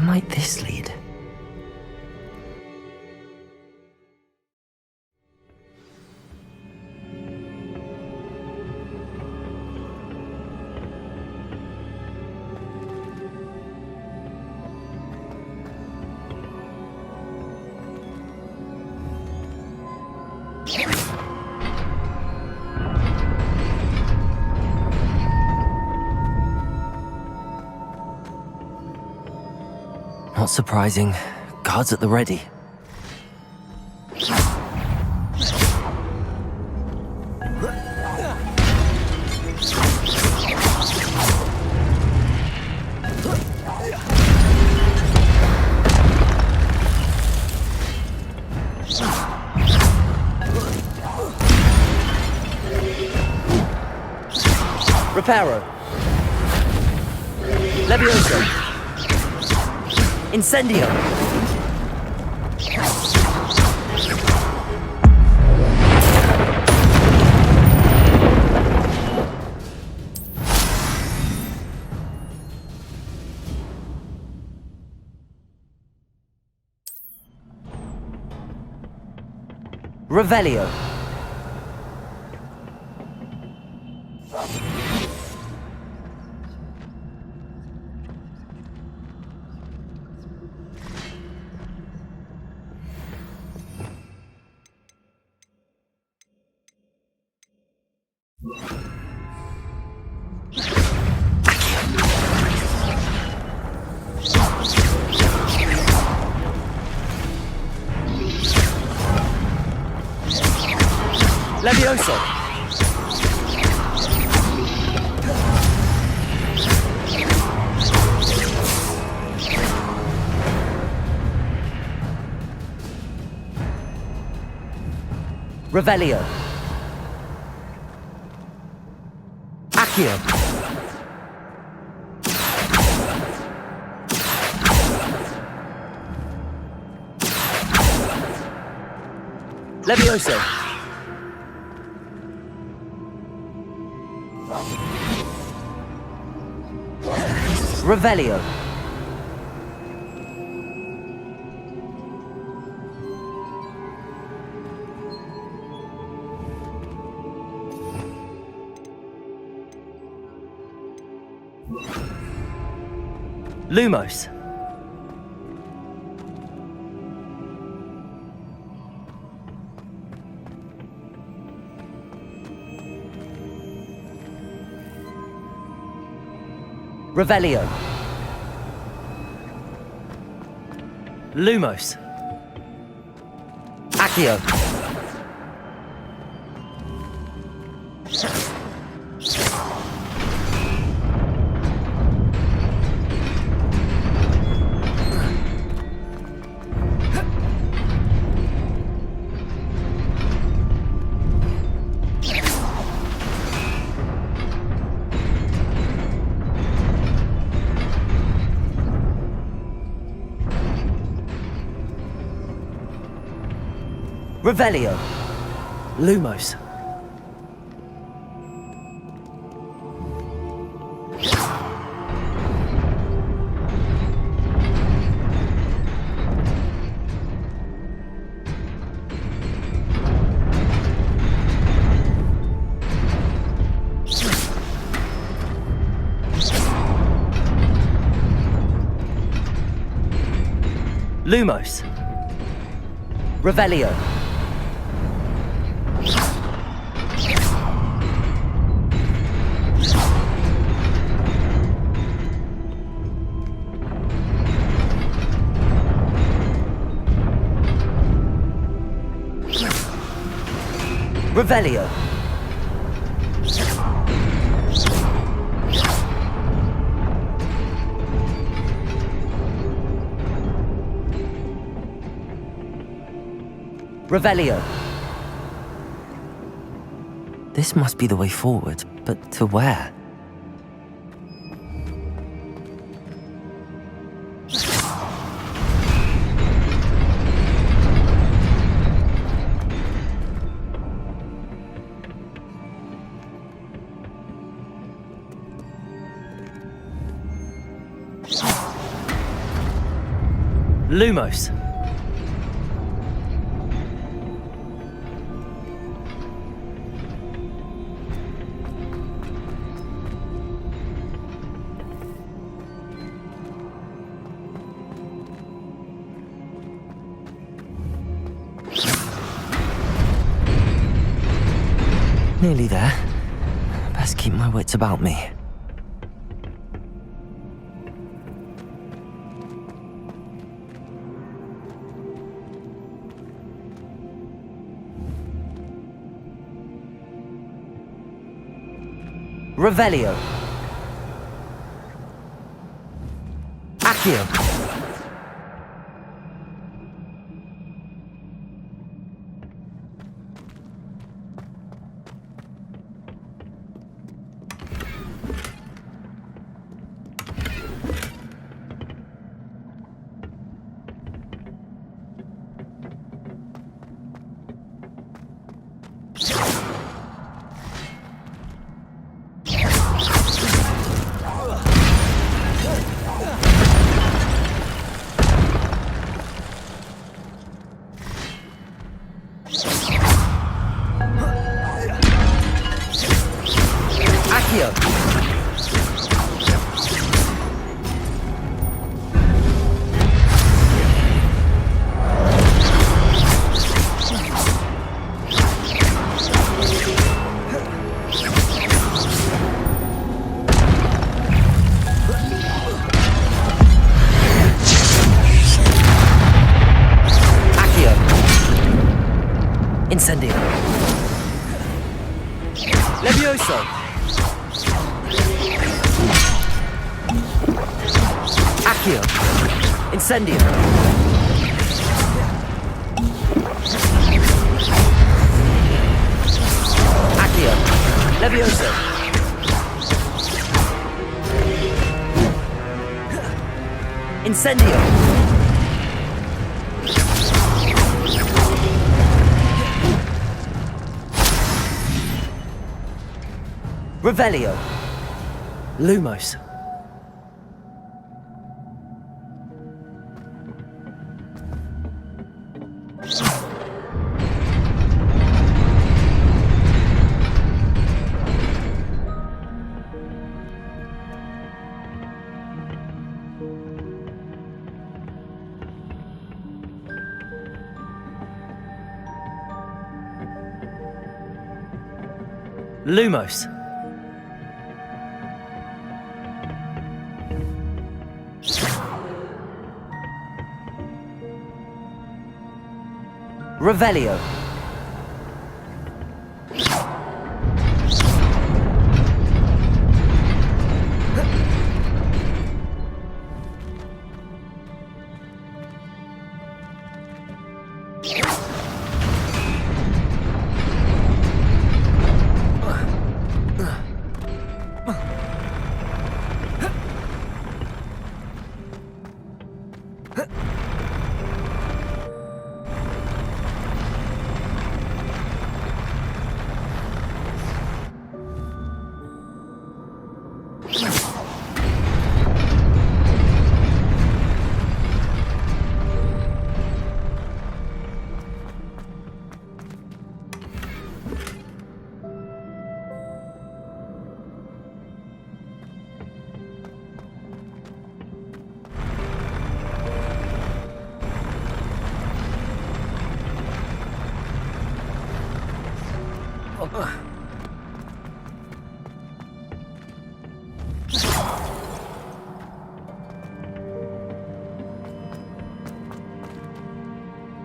might this lead? Not surprising. Guards at the ready. Reparo. Levioso. Incendio! Revelio. Levioso. Revelio. Accio. Levioso. Revelio. Lumos. Revelio. Lumos. Accio. Revelio. Lumos. Lumos. Revelio. Revelio. Revelio. This must be the way forward, but to where? Lumos. Nearly there. Best keep my wits about me. Revelio. Accio. Incendio. Levioso. Accio. Incendio. Accio. Levioso. Incendio. Revelio. Lumos. Lumos. Revelio.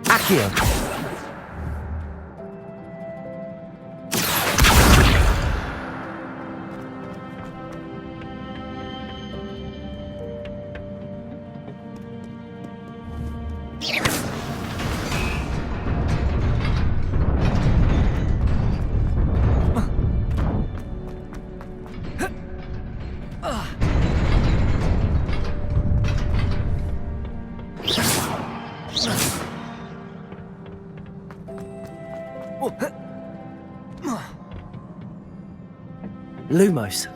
Accio. Lumos.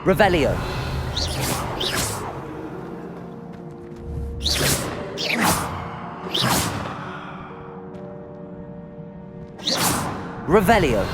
Revelio. Revelio.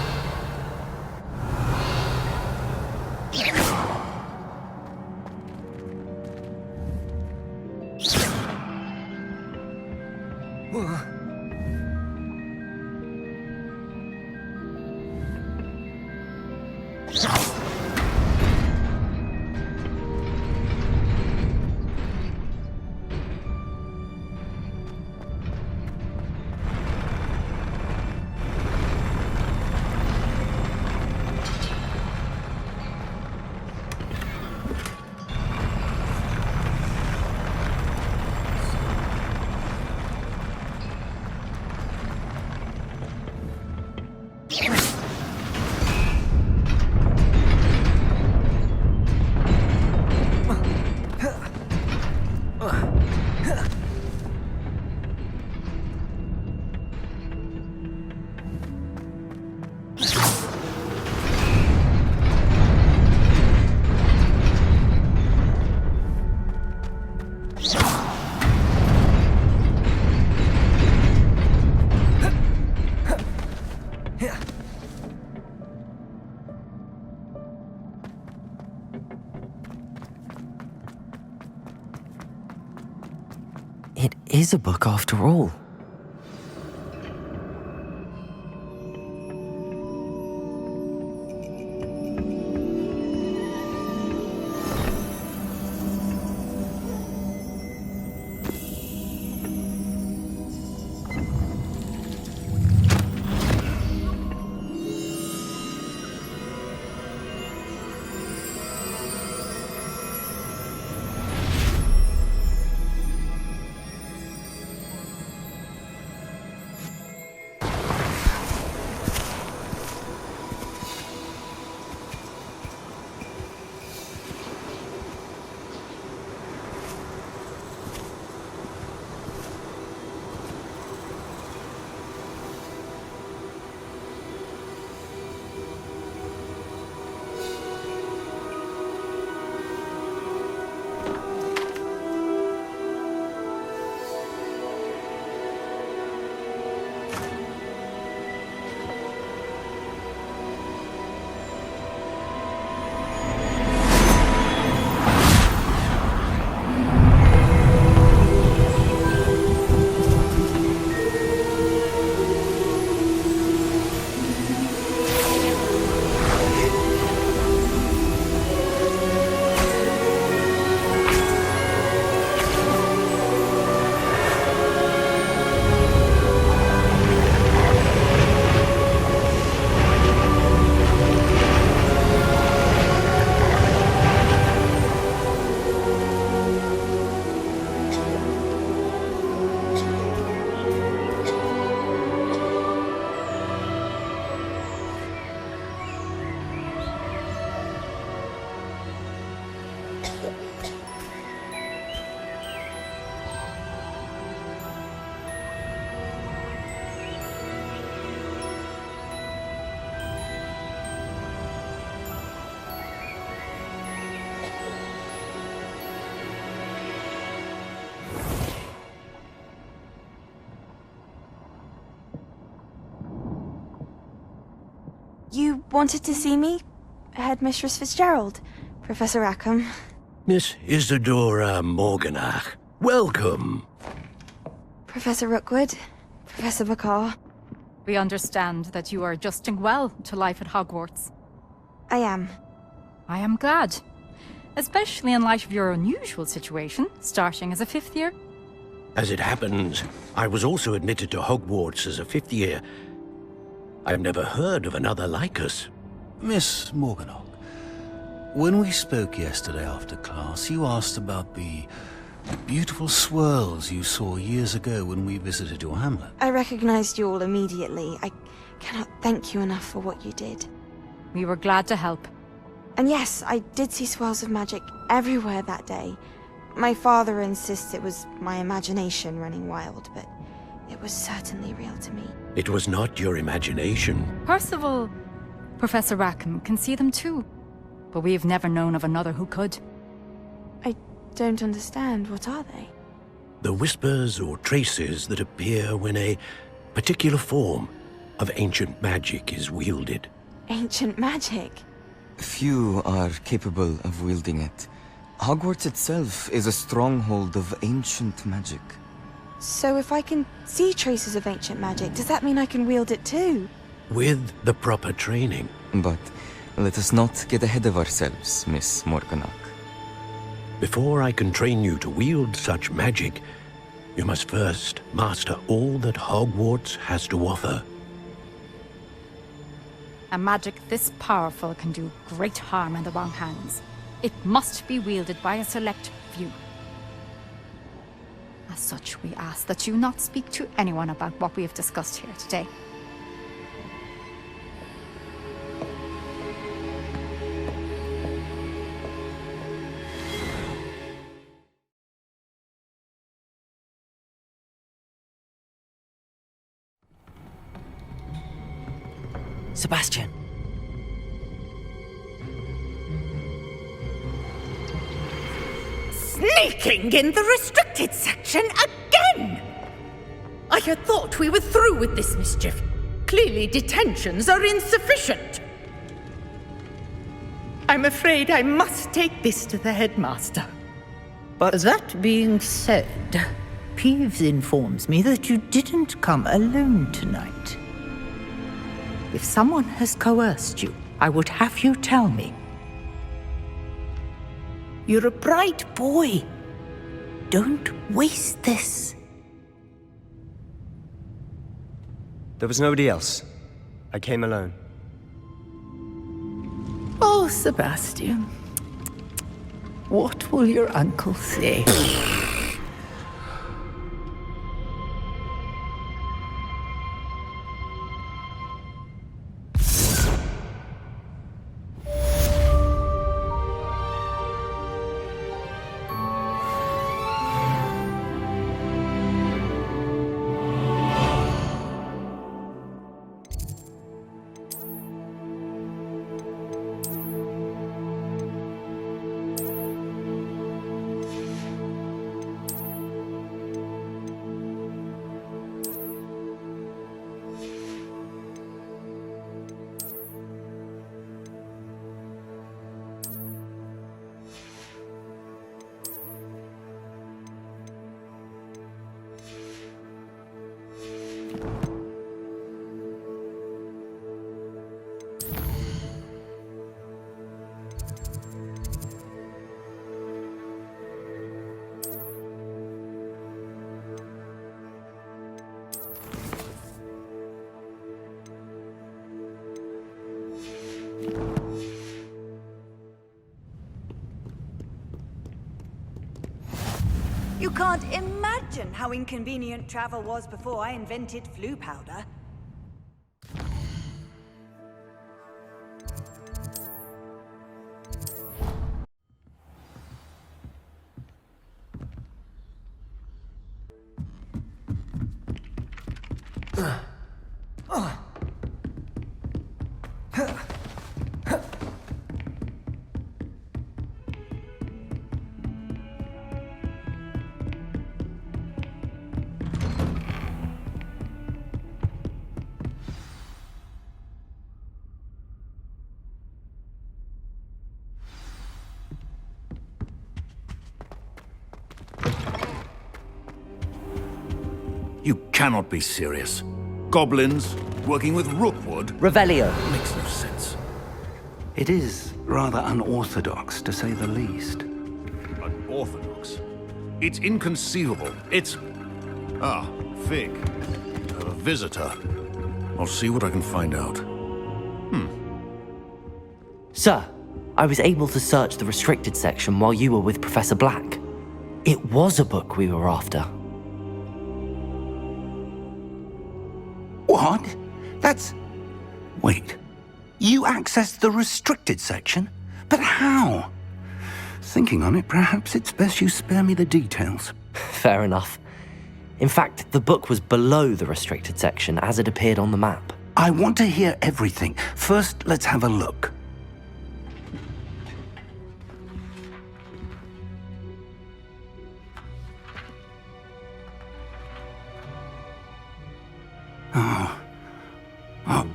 It is a book after all. You wanted to see me? Headmistress Fitzgerald, Professor Rackham. Miss Isadora Morganach, welcome. Professor Rookwood, Professor Bakar. We understand that you are adjusting well to life at Hogwarts. I am. I am glad. Especially in light of your unusual situation, starting as a 5th year. As it happens, I was also admitted to Hogwarts as a 5th year. I've never heard of another like us. Miss Morganach, when we spoke yesterday after class, you asked about the beautiful swirls you saw years ago when we visited your hamlet. I recognized you all immediately. I cannot thank you enough for what you did. We were glad to help. And yes, I did see swirls of magic everywhere that day. My father insists it was my imagination running wild, but it was certainly real to me. It was not your imagination. Percival, Professor Rackham can see them too. but we've never known of another who could. I don't understand. What are they? The whispers or traces that appear when a particular form of ancient magic is wielded. Ancient magic? Few are capable of wielding it. Hogwarts itself is a stronghold of ancient magic. So if I can see traces of ancient magic, does that mean I can wield it too? With the proper training. But let us not get ahead of ourselves, Miss Morganach. Before I can train you to wield such magic, you must first master all that Hogwarts has to offer. A magic this powerful can do great harm in the wrong hands. It must be wielded by a select few. As such, we ask that you not speak to anyone about what we have discussed here today. Sebastian. Sneaking in the restricted section again! I had thought we were through with this mischief. Clearly detentions are insufficient. I'm afraid I must take this to the headmaster. But that being said, Peeves informs me that you didn't come alone tonight. If someone has coerced you, I would have you tell me. You're a bright boy. Don't waste this. There was nobody else. I came alone. Oh, Sebastian. What will your uncle say? You can't imagine how inconvenient travel was before I invented flu powder. You cannot be serious. Goblins working with Rookwood? Revelio. Makes no sense. It is rather unorthodox, to say the least. Unorthodox? It's inconceivable. It's... Ah, Fig. You have a visitor. I'll see what I can find out. Sir, I was able to search the restricted section while you were with Professor Black. It was a book we were after. What? That's... Wait. You accessed the restricted section? But how? Thinking on it, perhaps it's best you spare me the details. Fair enough. In fact, the book was below the restricted section as it appeared on the map. I want to hear everything. First, let's have a look.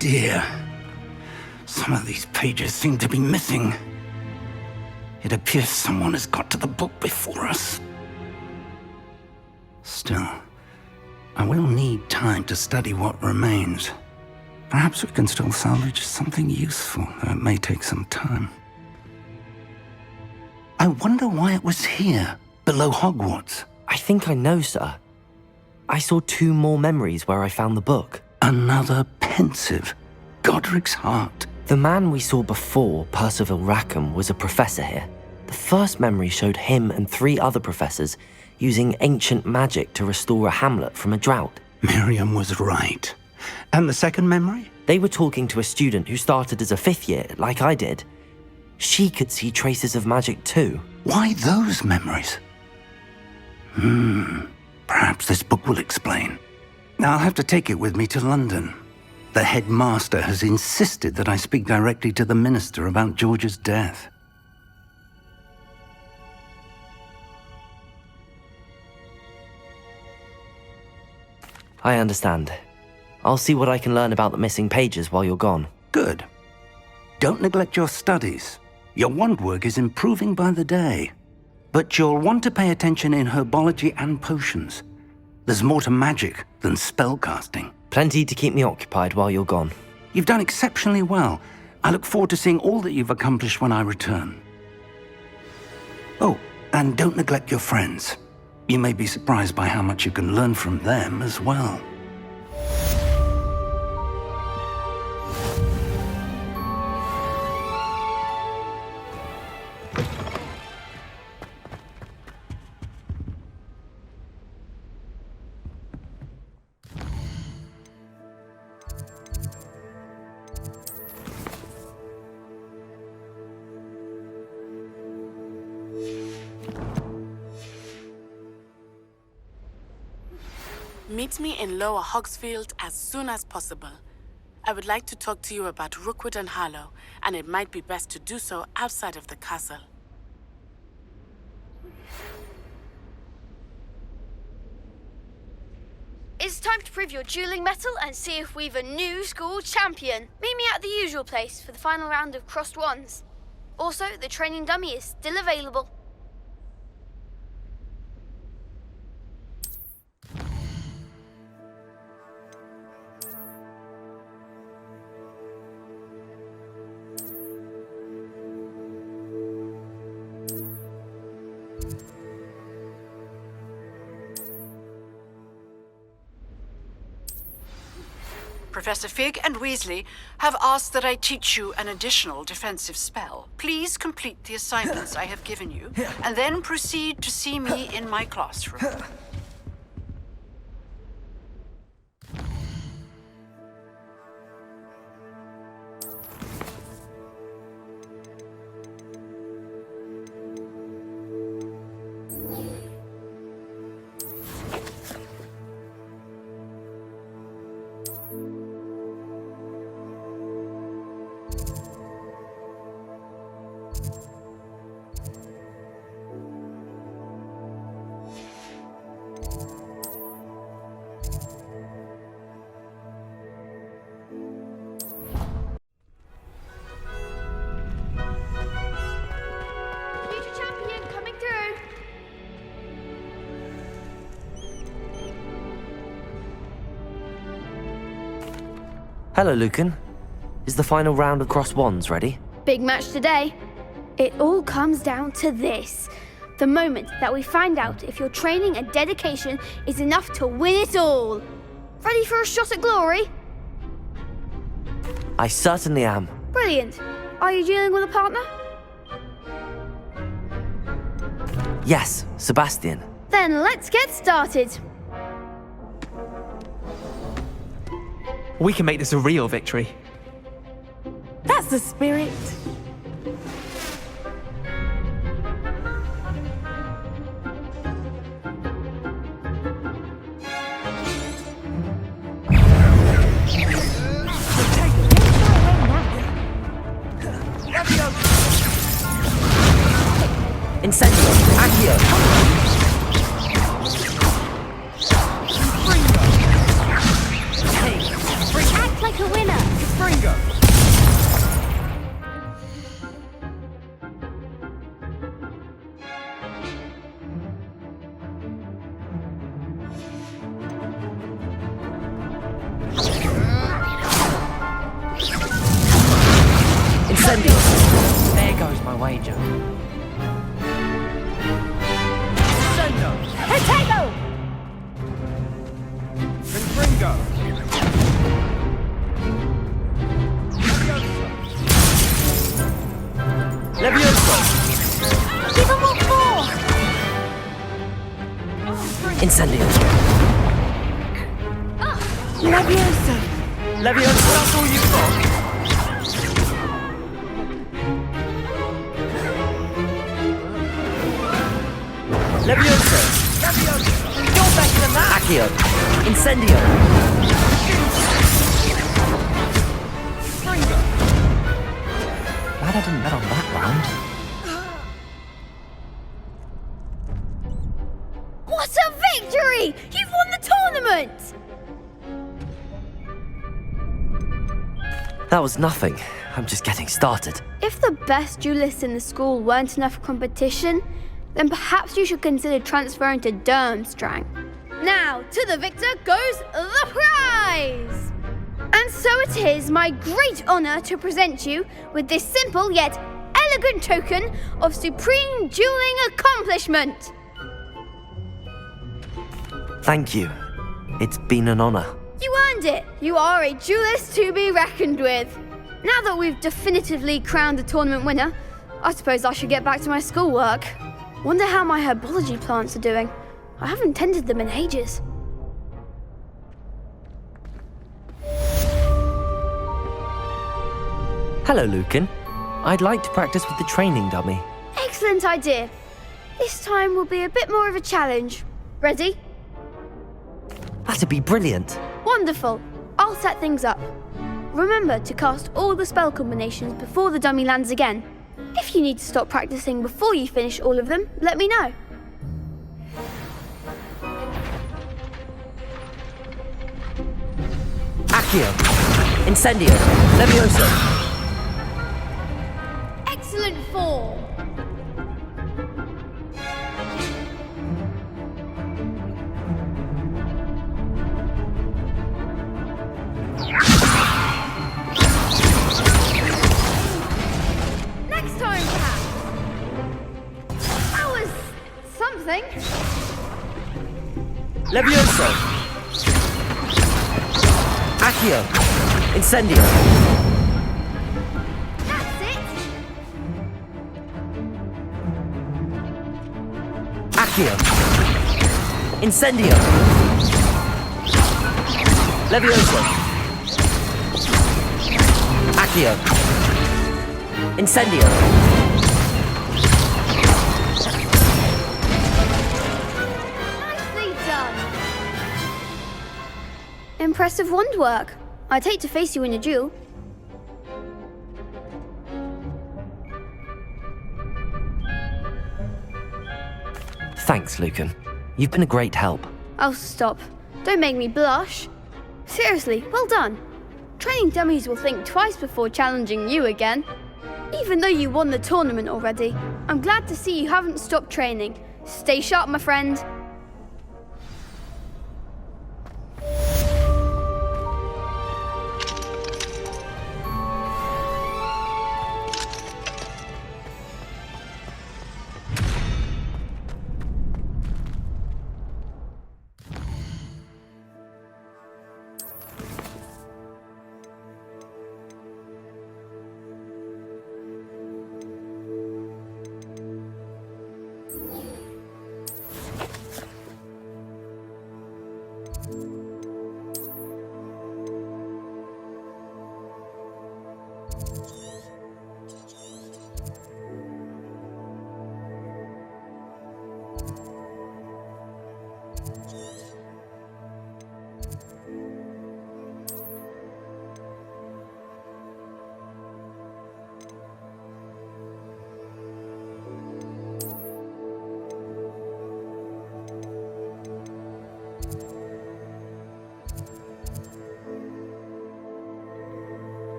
dear. Some of these pages seem to be missing. It appears someone has got to the book before us. Still, I will need time to study what remains. Perhaps we can still salvage something useful, though it may take some time. I wonder why it was here, below Hogwarts. I think I know, sir. I saw 2 more memories where I found the book. Another pensive. Godric's heart. The man we saw before, Percival Rackham, was a professor here. The first memory showed him and 3 other professors using ancient magic to restore a hamlet from a drought. Miriam was right. And the second memory? They were talking to a student who started as a 5th year, like I did. She could see traces of magic too. Why those memories? Perhaps this book will explain. I'll have to take it with me to London. The headmaster has insisted that I speak directly to the minister about George's death. I understand. I'll see what I can learn about the missing pages while you're gone. Good. Don't neglect your studies. Your wand work is improving by the day. But you'll want to pay attention in herbology and potions. There's more to magic than spellcasting. Plenty to keep me occupied while you're gone. You've done exceptionally well. I look forward to seeing all that you've accomplished when I return. Oh, and don't neglect your friends. You may be surprised by how much you can learn from them as well. Meet me in Lower Hogsfield as soon as possible. I would like to talk to you about Rookwood and Harlow, and it might be best to do so outside of the castle. It's time to prove your dueling mettle and see if we've a new school champion. Meet me at the usual place for the final round of crossed wands. Also, the training dummy is still available. Professor Fig and Weasley have asked that I teach you an additional defensive spell. Please complete the assignments I have given you, and then proceed to see me in my classroom. Hello, Lucan. Is the final round of crossed wands ready? Big match today. It all comes down to this. The moment that we find out if your training and dedication is enough to win it all. Ready for a shot at glory? I certainly am. Brilliant. Are you dealing with a partner? Yes, Sebastian. Then let's get started. We can make this a real victory. That's the spirit. Incendio, Accio. Act like a winner. Incendio! There goes my wager. Potato! Confringo! Levioso! Give him what more! Incendio! Levioso! Levioso! That's all you've got? Levioso! You're better than that! Accio! Incendio! Glad I didn't bet on that round. What a victory! You've won the tournament! That was nothing. I'm just getting started. If the best duelists in the school weren't enough for competition, then perhaps you should consider transferring to Durmstrang. Now, to the victor goes the prize! And so it is my great honour to present you with this simple yet elegant token of supreme dueling accomplishment. Thank you. It's been an honour. You earned it. You are a duelist to be reckoned with. Now that we've definitively crowned the tournament winner, I suppose I should get back to my schoolwork. Wonder how my herbology plants are doing. I haven't tended them in ages. Hello, Lucan. I'd like to practice with the training dummy. Excellent idea. This time will be a bit more of a challenge. Ready? That'd be brilliant. Wonderful. I'll set things up. Remember to cast all the spell combinations before the dummy lands again. If you need to stop practicing before you finish all of them, let me know. Accio! Incendio! Levioso! Excellent form! Next time, perhaps. That was something. Levioso! Accio! Incendio! That's it. Accio! Incendio! Levioso! Accio! Incendio! Nicely done. Impressive wand work. I'd hate to face you in a duel. Thanks, Lucan. You've been a great help. Oh, stop. Don't make me blush. Seriously, well done. Training dummies will think twice before challenging you again. Even though you won the tournament already, I'm glad to see you haven't stopped training. Stay sharp, my friend.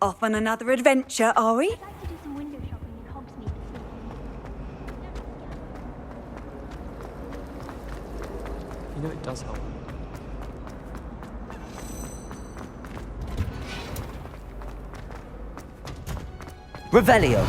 Off on another adventure, are we? You know it does help. Revelio.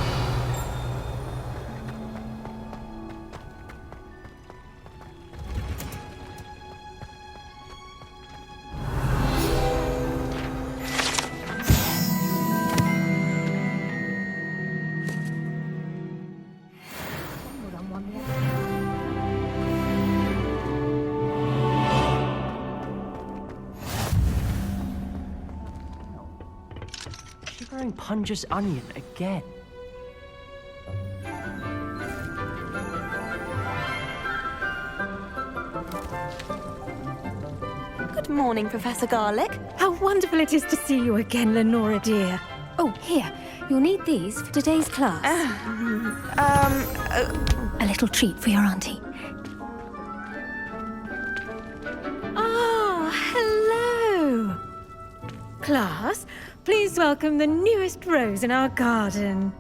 Shivering Punja's onion again. Good morning, Professor Garlic. How wonderful it is to see you again, Lenora dear. Oh, here. You'll need these for today's class. A little treat for your auntie. Oh, hello. Class, please welcome the newest rose in our garden.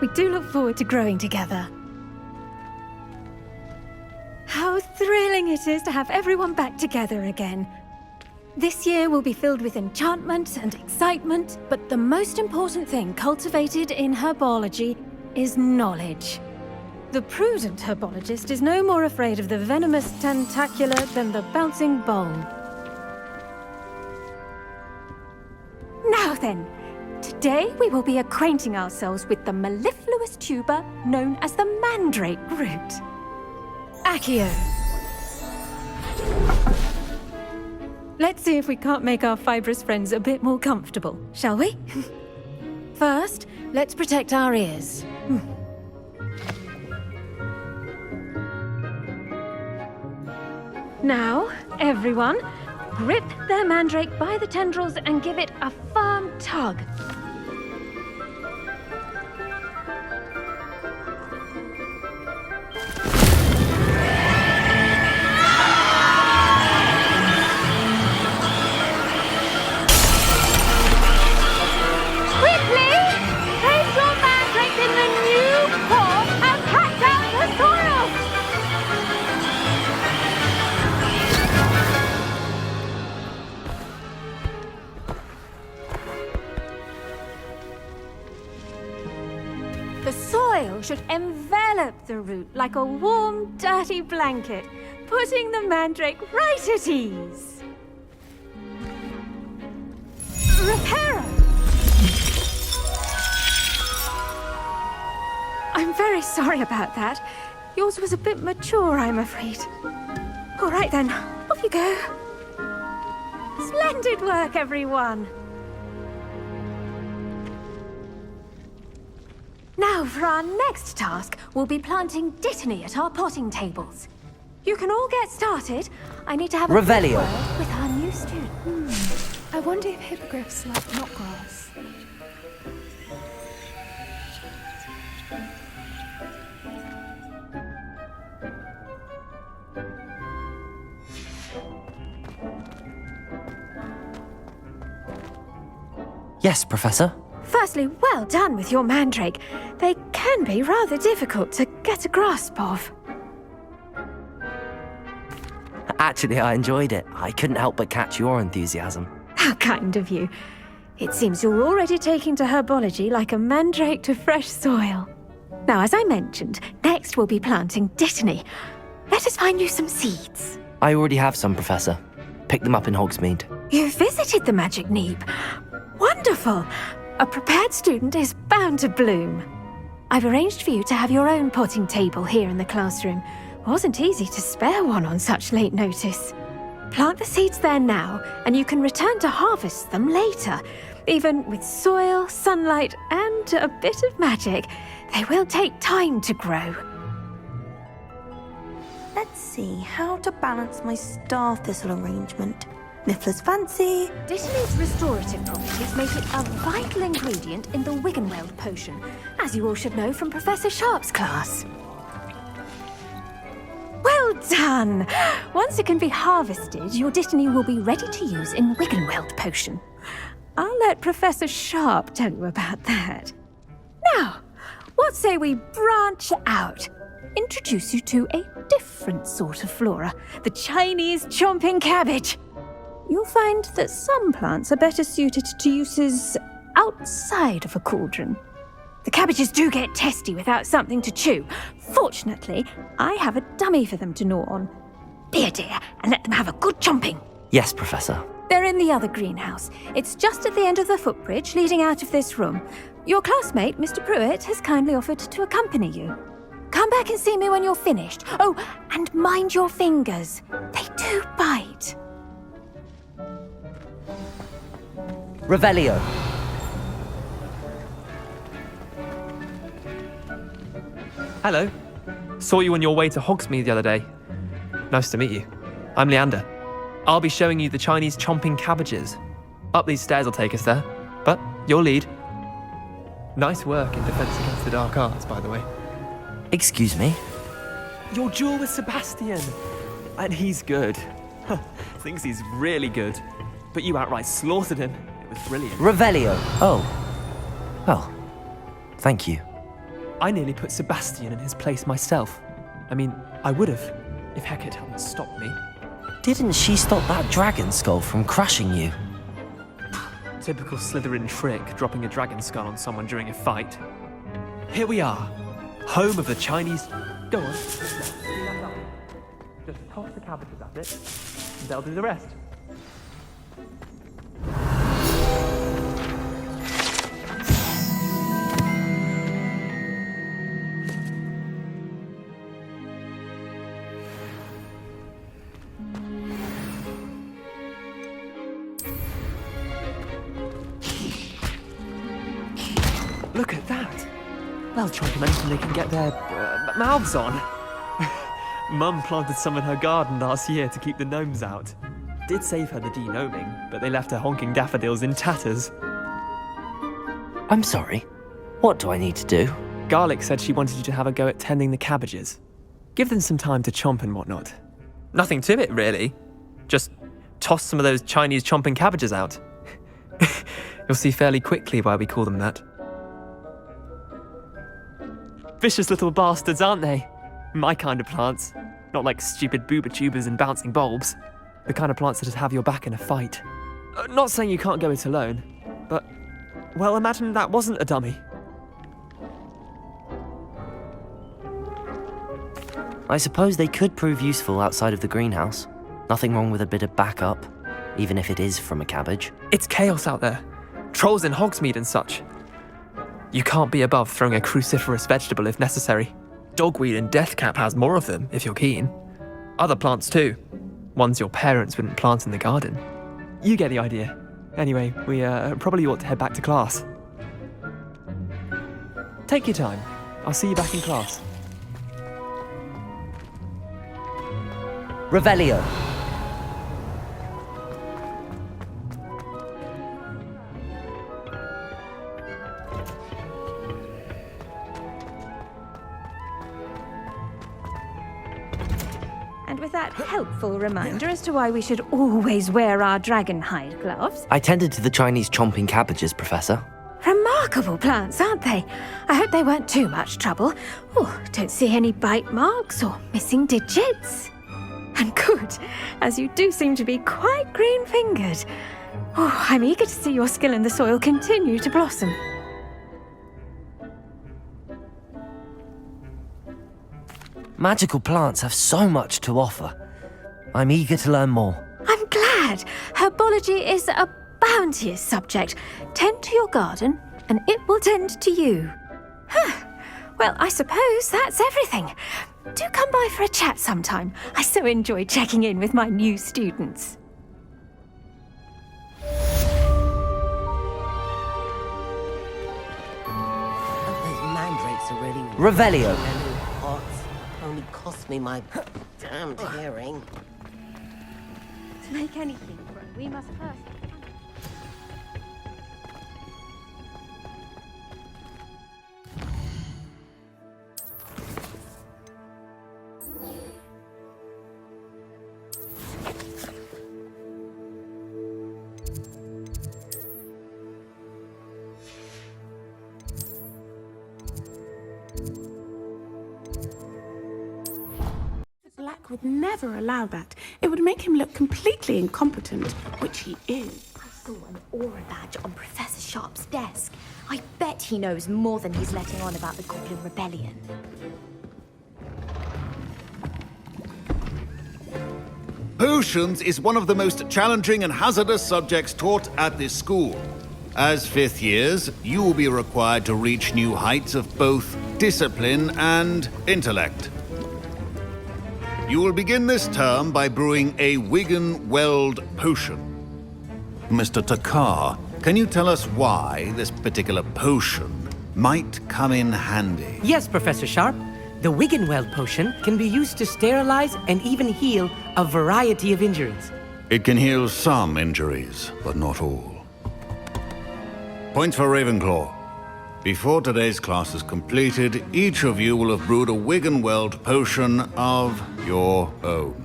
We do look forward to growing together. How thrilling it is to have everyone back together again. This year will be filled with enchantment and excitement, but the most important thing cultivated in herbology is knowledge. The prudent herbologist is no more afraid of the venomous tentacula than the bouncing bulb. Now then, today we will be acquainting ourselves with the mellifluous tuber known as the mandrake root. Accio. Let's see if we can't make our fibrous friends a bit more comfortable, shall we? First, let's protect our ears. Now, everyone, grip their mandrake by the tendrils and give it a firm tug. Should envelop the root like a warm, dirty blanket, putting the mandrake right at ease. Reparo! I'm very sorry about that. Yours was a bit mature, I'm afraid. All right then, off you go. Splendid work, everyone. Now, for our next task, we'll be planting dittany at our potting tables. You can all get started. I need to have a Revelio. word with our new student. I wonder if hippogriffs like knotgrass. Yes, Professor. Firstly, well done with your mandrake. They can be rather difficult to get a grasp of. Actually, I enjoyed it. I couldn't help but catch your enthusiasm. How kind of you. It seems you're already taking to herbology like a mandrake to fresh soil. Now, as I mentioned, next we'll be planting dittany. Let us find you some seeds. I already have some, Professor. Picked them up in Hogsmeade. You visited the Magic Neep. Wonderful! A prepared student is bound to bloom. I've arranged for you to have your own potting table here in the classroom. Wasn't easy to spare one on such late notice. Plant the seeds there now, and you can return to harvest them later. Even with soil, sunlight, and a bit of magic, they will take time to grow. Let's see how to balance my star thistle arrangement. Niffler's fancy. Dittany's restorative properties make it a vital ingredient in the Wiggenweld potion, as you all should know from Professor Sharp's class. Well done! Once it can be harvested, your dittany will be ready to use in Wiggenweld potion. I'll let Professor Sharp tell you about that. Now, what say we branch out? Introduce you to a different sort of flora, the Chinese chomping cabbage. You'll find that some plants are better suited to uses outside of a cauldron. The cabbages do get testy without something to chew. Fortunately, I have a dummy for them to gnaw on. Be a dear and let them have a good chomping. Yes, Professor. They're in the other greenhouse. It's just at the end of the footbridge leading out of this room. Your classmate, Mr. Pruitt, has kindly offered to accompany you. Come back and see me when you're finished. Oh, and mind your fingers. They do bite. Revelio. Hello. Saw you on your way to Hogsmeade the other day. Nice to meet you. I'm Leander. I'll be showing you the Chinese chomping cabbages. Up these stairs will take us there, but you'll lead. Nice work in Defense Against the Dark Arts, by the way. Excuse me? Your duel with Sebastian. And he's good. Thinks he's really good. But you outright slaughtered him. It was brilliant. Revelio. Oh. Well, thank you. I nearly put Sebastian in his place myself. I mean, I would have, if Hecate hadn't stopped me. Didn't she stop that dragon skull from crushing you? Typical Slytherin trick, dropping a dragon skull on someone during a fight. Here we are, home of the Chinese... Go on. Just toss the cabbages at it, and they'll do the rest. Look at that! They'll try anything they can get their mouths on. Mum planted some in her garden last year to keep the gnomes out. Did save her the de-gnoming, but they left her honking daffodils in tatters. I'm sorry. What do I need to do? Garlic said she wanted you to have a go at tending the cabbages. Give them some time to chomp and whatnot. Nothing to it, really. Just toss some of those Chinese chomping cabbages out. You'll see fairly quickly why we call them that. Vicious little bastards, aren't they? My kind of plants. Not like stupid booba tubers and bouncing bulbs. The kind of plants that just have your back in a fight. Not saying you can't go it alone, but, well, imagine that wasn't a dummy. I suppose they could prove useful outside of the greenhouse. Nothing wrong with a bit of backup, even if it is from a cabbage. It's chaos out there. Trolls in Hogsmeade and such. You can't be above throwing a cruciferous vegetable if necessary. Dogweed and deathcap has more of them, if you're keen. Other plants too. Ones your parents wouldn't plant in the garden. You get the idea. Anyway, we probably ought to head back to class. Take your time. I'll see you back in class. Revelio. And with that helpful reminder as to why we should always wear our dragon hide gloves. I tended to the Chinese chomping cabbages, Professor. Remarkable plants, aren't they? I hope they weren't too much trouble. Oh, don't see any bite marks or missing digits. And good, as you do seem to be quite green-fingered. Oh, I'm eager to see your skill in the soil continue to blossom. Magical plants have so much to offer. I'm eager to learn more. I'm glad. Herbology is a bounteous subject. Tend to your garden, and it will tend to you. Well, I suppose that's everything. Do come by for a chat sometime. I so enjoy checking in with my new students. Those mandrakes are really Revelio. hot. Only cost me my damned hearing. To make anything grow, we must first... would never allow that. It would make him look completely incompetent, which he is. I saw an aura badge on Professor Sharp's desk. I bet he knows more than he's letting on about the Goblin Rebellion. Potions is one of the most challenging and hazardous subjects taught at this school. As fifth years, you will be required to reach new heights of both discipline and intellect. You will begin this term by brewing a Wigan-Weld potion. Mr. Takar, can you tell us why this particular potion might come in handy? Yes, Professor Sharp. The Wigan-Weld potion can be used to sterilize and even heal a variety of injuries. It can heal some injuries, but not all. Points for Ravenclaw. Before today's class is completed, each of you will have brewed a Wigan-Weld potion of your own.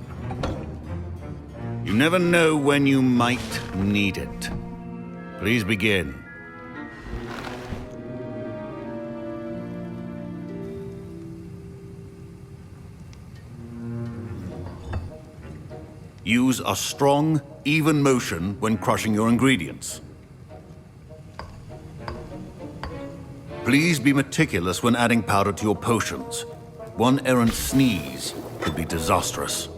You never know when you might need it. Please begin. Use a strong, even motion when crushing your ingredients. Please be meticulous when adding powder to your potions. One errant sneeze could be disastrous.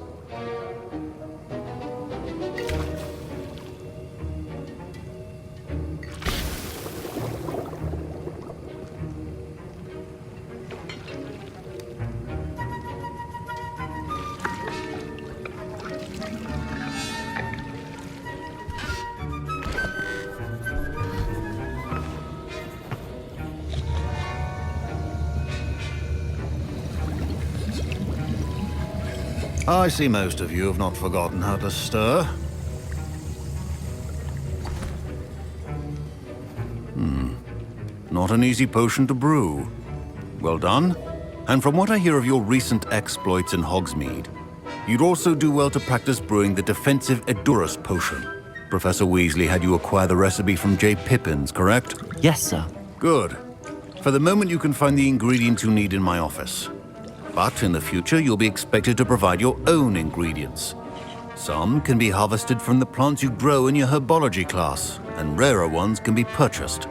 I see most of you have not forgotten how to stir. Not an easy potion to brew. Well done. And from what I hear of your recent exploits in Hogsmeade, you'd also do well to practice brewing the defensive Edurus potion. Professor Weasley had you acquire the recipe from J. Pippins, correct? Yes, sir. Good. For the moment, you can find the ingredients you need in my office. But in the future, you'll be expected to provide your own ingredients. Some can be harvested from the plants you grow in your herbology class, and rarer ones can be purchased.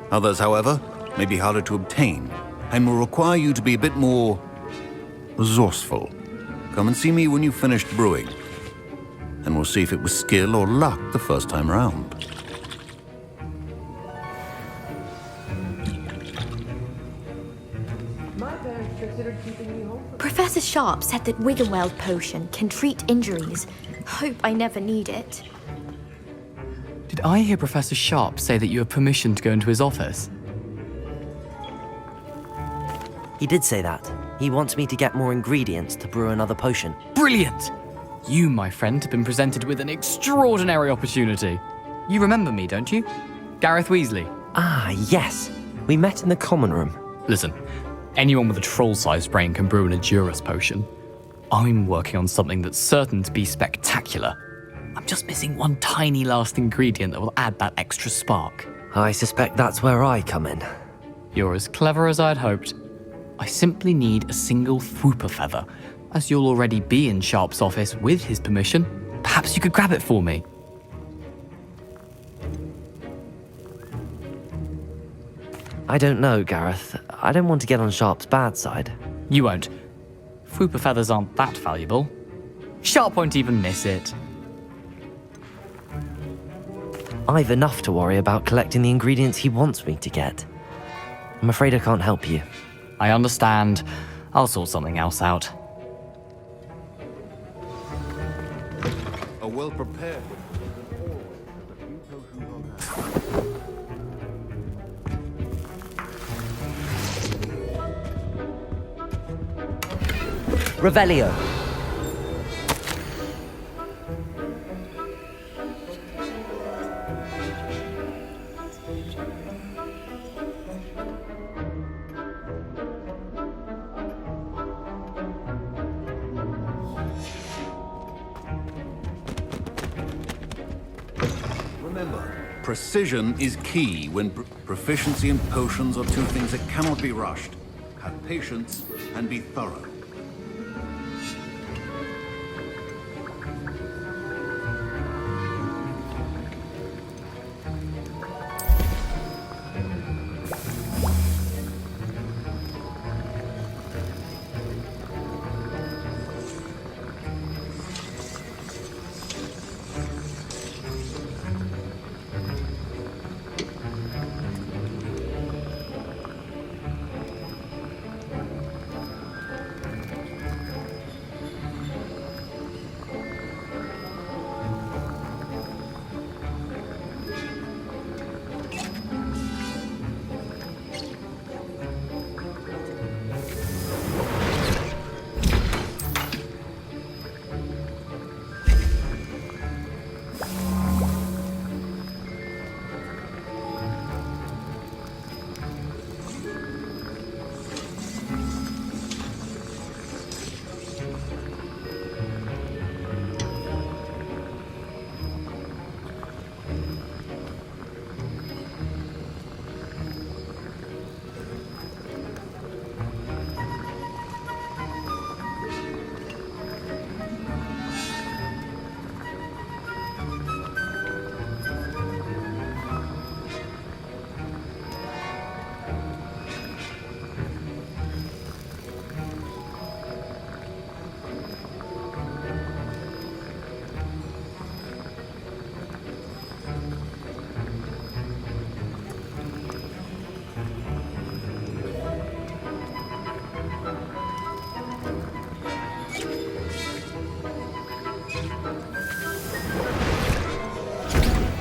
Others, however, may be harder to obtain, and will require you to be a bit more resourceful. Come and see me when you've finished brewing, and we'll see if it was skill or luck the first time round. Professor Sharp said that Wigan-Weld potion can treat injuries. Hope I never need it. Did I hear Professor Sharp say that you have permission to go into his office? He did say that. He wants me to get more ingredients to brew another potion. Brilliant! You, my friend, have been presented with an extraordinary opportunity. You remember me, don't you? Gareth Weasley. Ah, yes. We met in the common room. Listen, anyone with a troll-sized brain can brew an Edurus potion. I'm working on something that's certain to be spectacular. I'm just missing one tiny last ingredient that will add that extra spark. I suspect that's where I come in. You're as clever as I'd hoped. I simply need a single Whooper feather. As you'll already be in Sharp's office with his permission, perhaps you could grab it for me. I don't know, Gareth. I don't want to get on Sharp's bad side. You won't. Whooper feathers aren't that valuable. Sharp won't even miss it. I've enough to worry about collecting the ingredients he wants me to get. I'm afraid I can't help you. I understand. I'll sort something else out. A well-prepared... Revelio. Remember, precision is key when proficiency in potions are two things that cannot be rushed. Have patience and be thorough.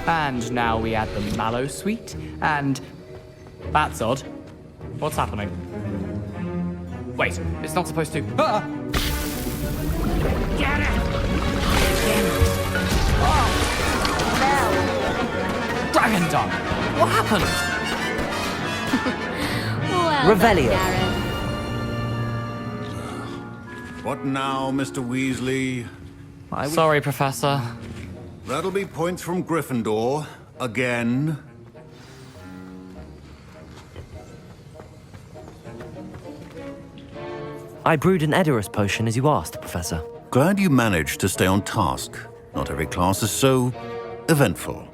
And now we add the mallow sweet, and... That's odd. What's happening? Wait, it's not supposed to... Ah! Get it! Oh! Dragon Dung! What happened? Well Revelio. done, Gareth. What now, Mr. Weasley? Sorry, Professor. That'll be points from Gryffindor. Again. I brewed an Edorus potion as you asked, Professor. Glad you managed to stay on task. Not every class is so eventful.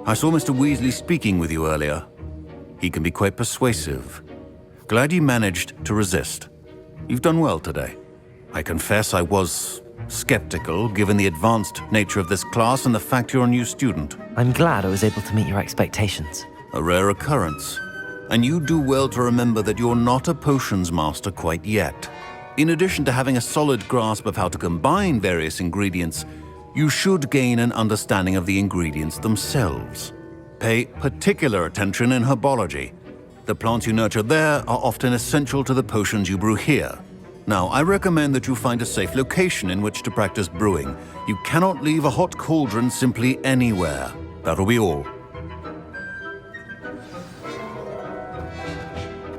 I saw Mr. Weasley speaking with you earlier. He can be quite persuasive. Glad you managed to resist. You've done well today. I confess I was skeptical, given the advanced nature of this class and the fact you're a new student. I'm glad I was able to meet your expectations. A rare occurrence. And you do well to remember that you're not a potions master quite yet. In addition to having a solid grasp of how to combine various ingredients, you should gain an understanding of the ingredients themselves. Pay particular attention in herbology. The plants you nurture there are often essential to the potions you brew here. Now, I recommend that you find a safe location in which to practice brewing. You cannot leave a hot cauldron simply anywhere. That'll be all.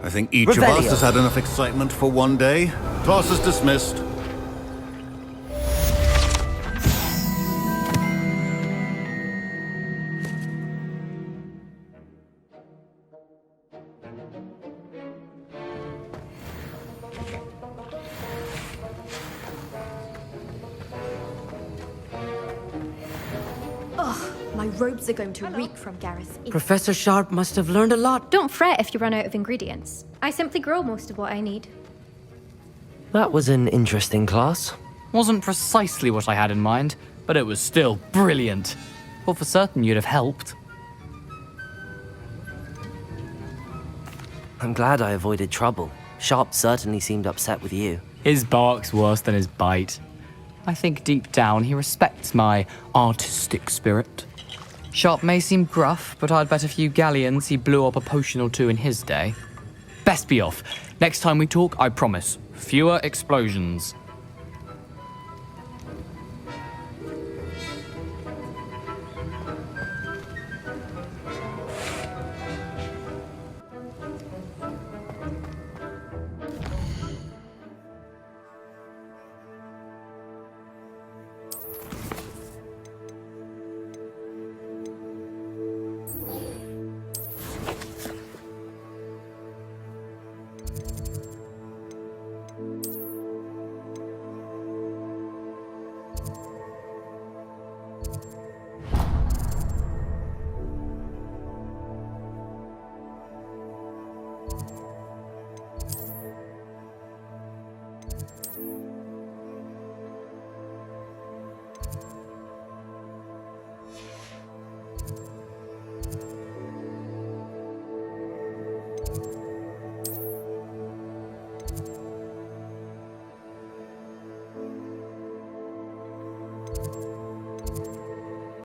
I think each of us has had enough excitement for one day. Class is dismissed. My robes are going to reek from Gareth. Professor Sharp must have learned a lot. Don't fret if you run out of ingredients. I simply grow most of what I need. That was an interesting class. Wasn't precisely what I had in mind, but it was still brilliant. Well, for certain you'd have helped. I'm glad I avoided trouble. Sharp certainly seemed upset with you. His bark's worse than his bite. I think deep down he respects my artistic spirit. Sharp may seem gruff, but I'd bet a few galleons he blew up a potion or two in his day. Best be off. Next time we talk, I promise, fewer explosions.